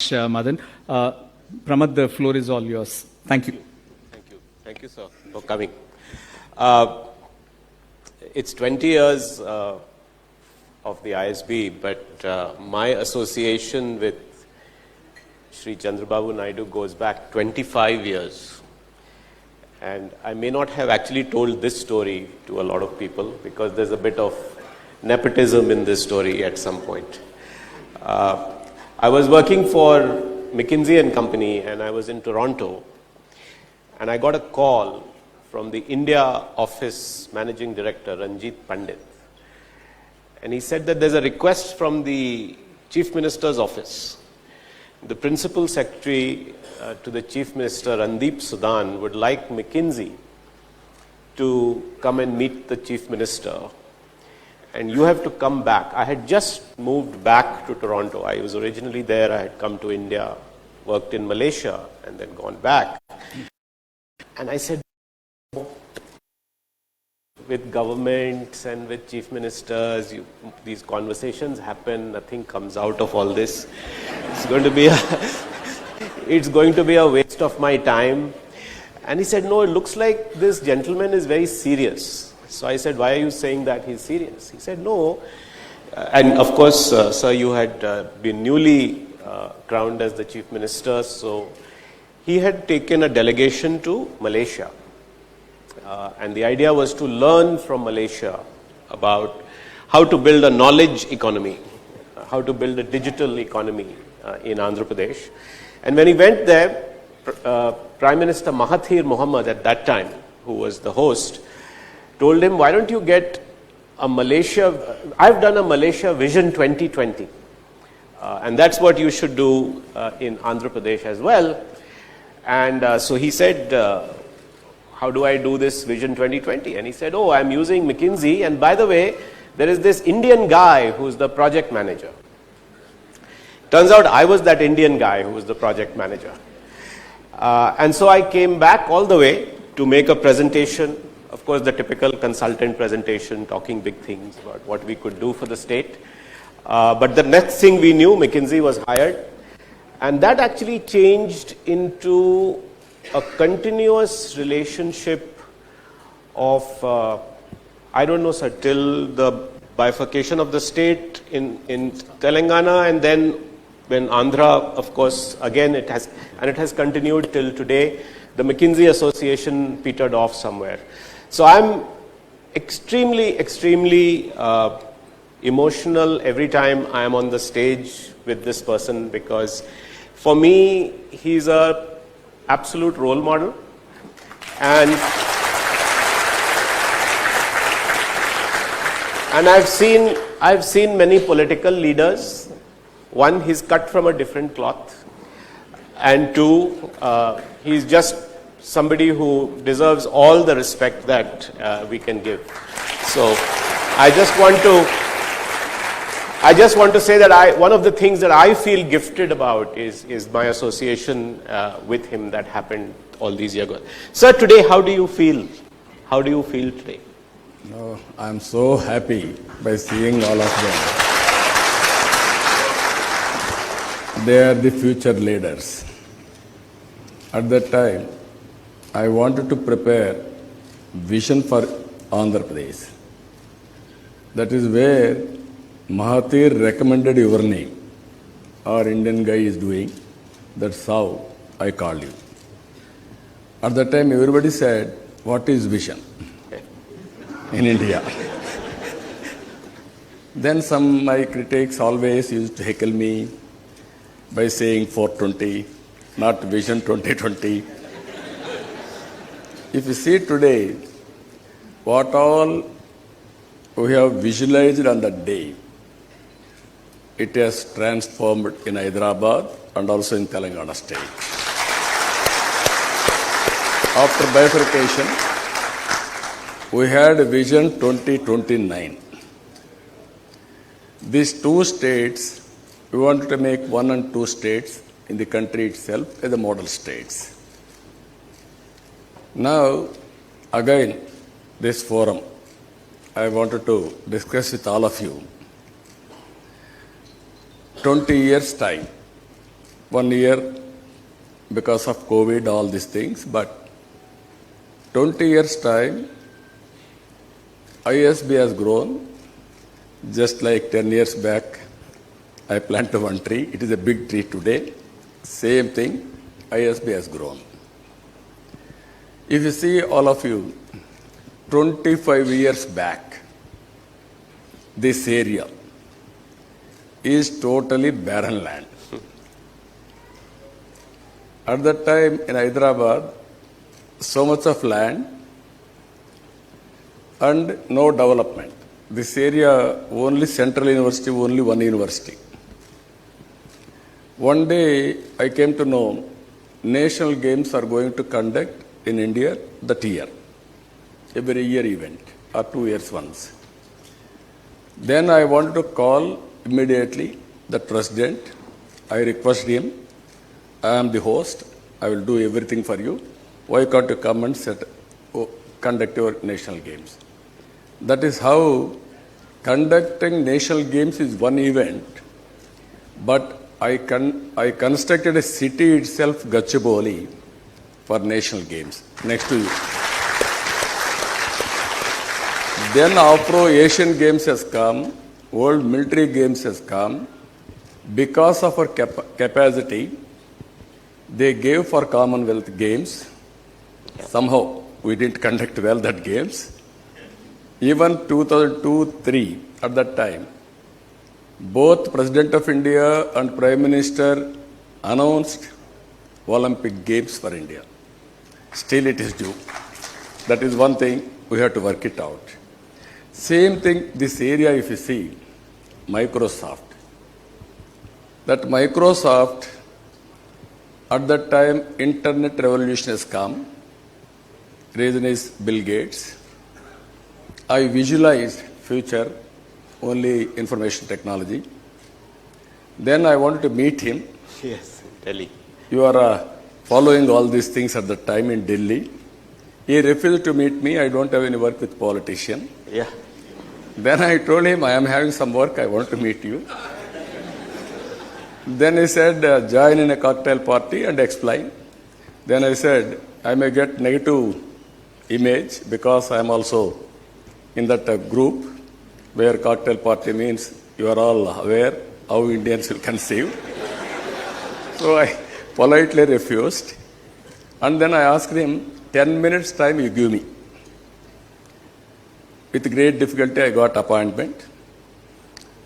Madan. Pramad, the floor is all yours. Thank you. Thank you, sir, for coming. Uh, it's 20 years of the ISB, but my association with Shri Chandrababu Naidu goes back 25 years. And I may not have actually told this story to a lot of people because there's a bit of nepotism in this story at some point. I was working for McKinsey and Company, and I was in Toronto, and I got a call from the India office managing director, Ranjit Pandit. And he said that there's a request from the Chief Minister's office. The Principal Secretary to the Chief Minister, Randeep Sudan, would like McKinsey to come and meet the Chief Minister. And you have to come back. I had just moved back to Toronto. I was originally there. I had come to India, worked in Malaysia, and then gone back. And I said, with governments and with chief ministers, these conversations happen. Nothing comes out of all this. It's going to be a waste of my time. And he said, no, it looks like this gentleman is very serious. So I said, why are you saying that he's serious? He said, no. And of course, sir, you had been newly crowned as the chief minister. So he had taken a delegation to Malaysia. And the idea was to learn from Malaysia about how to build a knowledge economy, how to build a digital economy in Andhra Pradesh. And when he went there, Prime Minister Mahathir Mohamad at that time, who was the host, told him, why don't you get a Malaysia, I've done a Malaysia Vision 2020. And that's what you should do in Andhra Pradesh as well. And so he said, how do I do this Vision 2020? And he said, oh, I'm using McKinsey. And by the way, there is this Indian guy who's the project manager. Turns out I was that Indian guy who was the project manager. And so I came back all the way to make a presentation. Of course, the typical consultant presentation, talking big things about what we could do for the state. But the next thing we knew, McKinsey was hired. And that actually changed into a continuous relationship of, I don't know, sir, till the bifurcation of the state in Telangana, and then when Andhra, of course, again it has continued till today. The McKinsey Association petered off somewhere. So I'm extremely emotional every time I am on the stage with this person, because for me, he's a absolute role model. And I've seen many political leaders. One, he's cut from a different cloth. And two, he's just somebody who deserves all the respect that we can give. So I just want to say that one of the things that I feel gifted about is my association with him that happened all these years ago. Sir, today, how do you feel? How do you feel today? No, I'm so happy by seeing all of them. They are the future leaders. At that time, I wanted to prepare vision for Andhra Pradesh. That is where Mahathir recommended your name. Our Indian guy is doing. That's how I called you. At that time, everybody said, what is vision in India? Then my critics always used to heckle me by saying 420, not Vision 2020. If you see today, what all we have visualized on that day, it has transformed in Hyderabad and also in Telangana state. After bifurcation, we had Vision 2029. These two states, we wanted to make 1 and 2 states in the country itself as the model states. Now, again, this forum, I wanted to discuss with all of you. 20 years' time, 1 year because of COVID, all these things, but 20 years' time, ISB has grown just like 10 years back. I planted one tree. It is a big tree today. Same thing, ISB has grown. If you see all of you, 25 years back, this area is totally barren land. At that time in Hyderabad, so much of land and no development. This area, only Central University, only one university. One day I came to know national games are going to conduct in India that year. Every year event or 2 years once. Then I wanted to call immediately the president. I requested him, I am the host, I will do everything for you. Why can't you come and conduct your national games? That is how conducting national games is one event, but I constructed a city itself, Gachibowli, for national games, next to you. Then Afro-Asian Games has come, World Military Games has come. Because of our capacity, they gave for Commonwealth Games. Somehow we didn't conduct well that games. Even 2002-03, at that time, both President of India and Prime Minister announced Olympic Games for India. Still it is due. That is one thing, we have to work it out. Same thing, this area if you see, Microsoft. That Microsoft, at that time, internet revolution has come. Reason is Bill Gates. I visualized future, only information technology. Then I wanted to meet him. Yes, Delhi. You are following all these things at the time in Delhi. He refused to meet me. I don't have any work with politician. Yeah. Then I told him, I am having some work. I want to meet you. Then he said, join in a cocktail party and explain. Then I said, I may get negative image because I am also in that group where cocktail party means you are all aware how Indians will conceive. So I politely refused. And then I asked him, 10 minutes time you give me. With great difficulty I got appointment.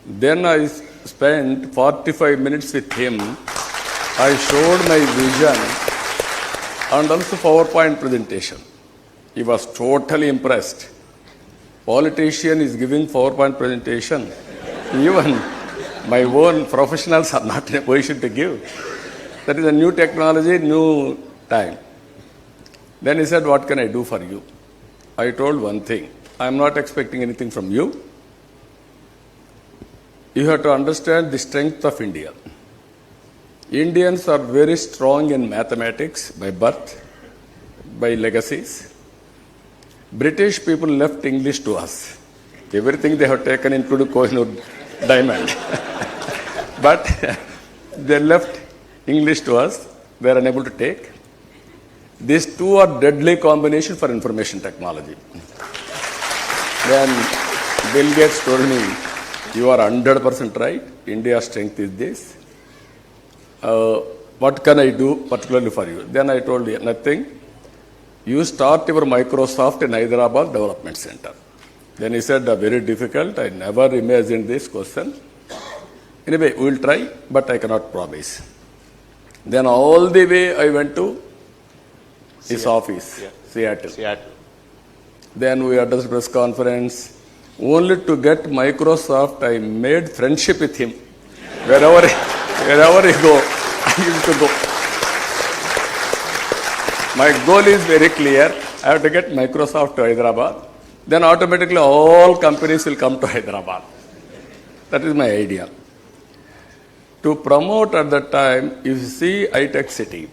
Then I spent 45 minutes with him. I showed my vision and also PowerPoint presentation. He was totally impressed. Politician is giving PowerPoint presentation. Even my own professionals are not in a position to give. That is a new technology, new time. Then he said, what can I do for you? I told one thing, I am not expecting anything from you. You have to understand the strength of India. Indians are very strong in mathematics by birth, by legacies. British people left English to us. Everything they have taken, including Kohinoor diamond. But they left English to us. They are unable to take. These two are deadly combination for information technology. Then Bill Gates told me, you are 100% right. India's strength is this. What can I do particularly for you? Then I told you, nothing. You start your Microsoft in Hyderabad Development Center. Then he said, very difficult. I never imagined this question. Anyway, we will try, but I cannot promise. Then all the way I went to his office, Seattle. Then we addressed press conference. Only to get Microsoft, I made friendship with him. Wherever he go, I used to go. My goal is very clear. I have to get Microsoft to Hyderabad. Then automatically all companies will come to Hyderabad. That is my idea. To promote at that time, if you see iTech City,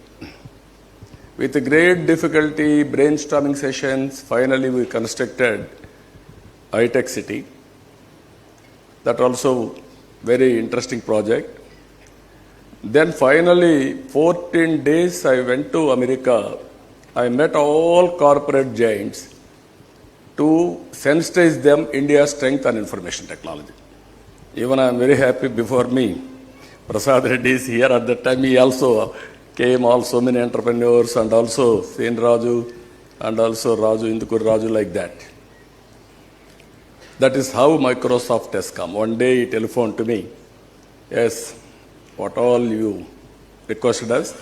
with great difficulty, brainstorming sessions, finally we constructed iTech City. That also very interesting project. Then finally, 14 days I went to America. I met all corporate giants to sensitize them India's strength and information technology. Even I am very happy before me. Prasad Reddy is here at that time. He also came, so many entrepreneurs, and also Sen Raju, and also Raju, Indukur Raju, like that. That is how Microsoft has come. One day he telephoned to me. Yes, what all you requested us.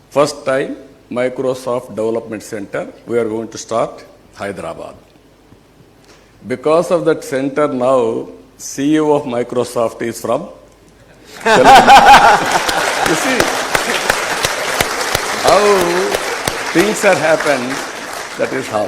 First time, Microsoft Development Center, we are going to start Hyderabad. Because of that center now, CEO of Microsoft is from Telangana. You see how things are happened, that is how.